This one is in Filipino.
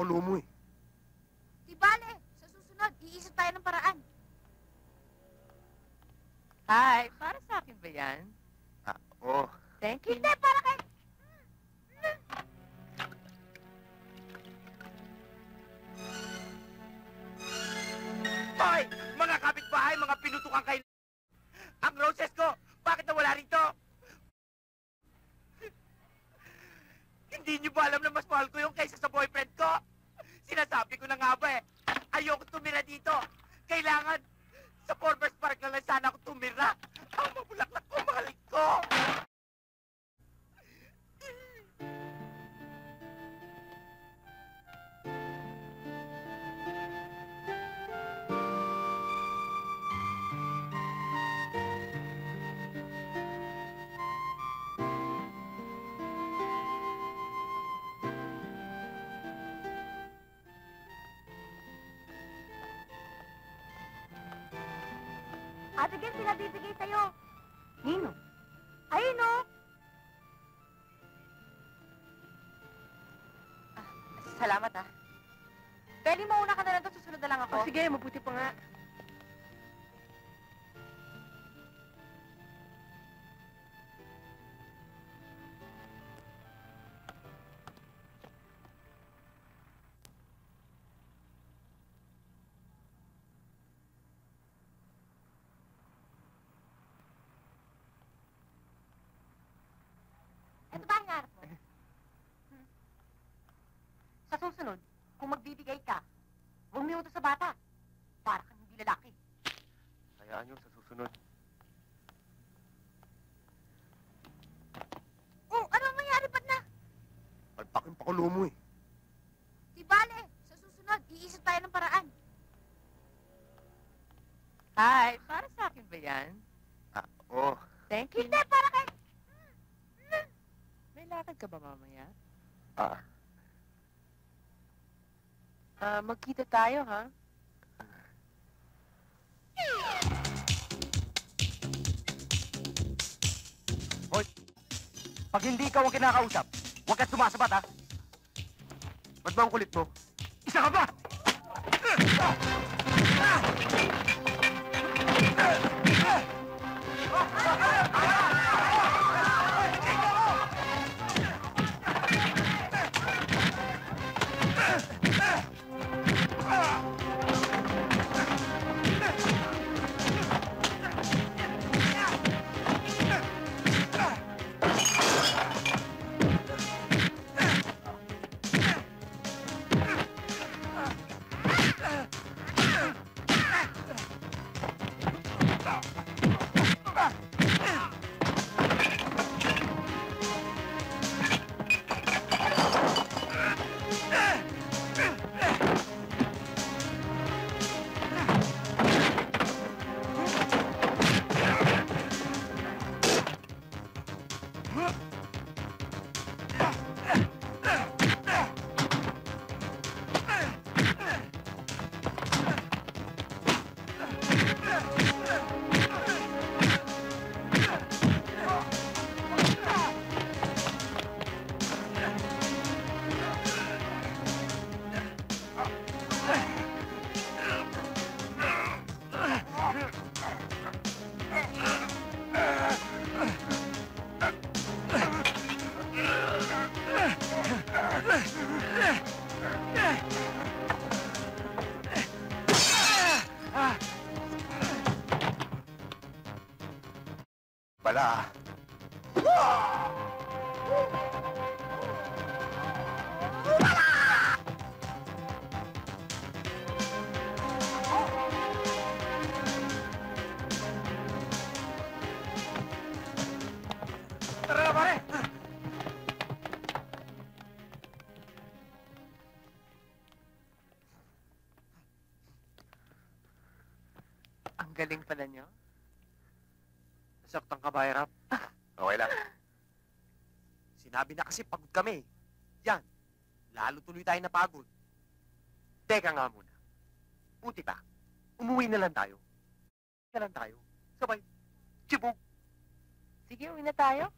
pakulo mo eh. Di bale, sa susunod, iisip tayo ng paraan. Hi, para sa akin ba yan? Oo. Thank you. Hindi, para kay... Hoy! Mga kapitbahay, mga pinutukan kayo. Ang roses ko, bakit nawala rito? Hindi niyo ba alam na mas mahal ko yung kaysa sa boyfriend ko? Sinasabi ko na nga ba eh, ayoko tumira dito. Kailangan sa Forbes Park na lang sana ako tumira. Ang mabulaklak ko, mahalik ko. Ate Gen, pinabibigay sa'yo. Nino? Ayun o. Salamat ah. Pwede mauna ka na lang doon, susunod na lang ako. Oh, sige, mabuti pa nga. Ito ba ang harap mo? Sa susunod, kung magbibigay ka, huwag mo utos sa bata. Para kang hindi lalaki. Hayaan yun sa susunod. Oh, ano ang mangyari? Ba't na? Palpak yung pakulo mo eh. Di bale, sa susunod, iisip tayo ng paraan. Hi, para sa akin ba yan? Oo. Thank you. Hindi, para kay... May lakad ka ba mamaya? Magkita tayo, ha? Hoy, pag hindi ikaw ang kinakausap, huwag ka sumasabat ha. Ba't ba ang kulit mo? Isa ka ba? Bala. Tara na pare! Ang galing pala nyo. Nasaktan ka ba, Hirap? Okay lang. Sinabi na kasi pagod kami. Yan, lalo tuloy tayo napagod. Teka nga muna. Buti pa, umuwi na lang tayo. Na lang tayo. Sabay, chibog. Sige, uwi na tayo.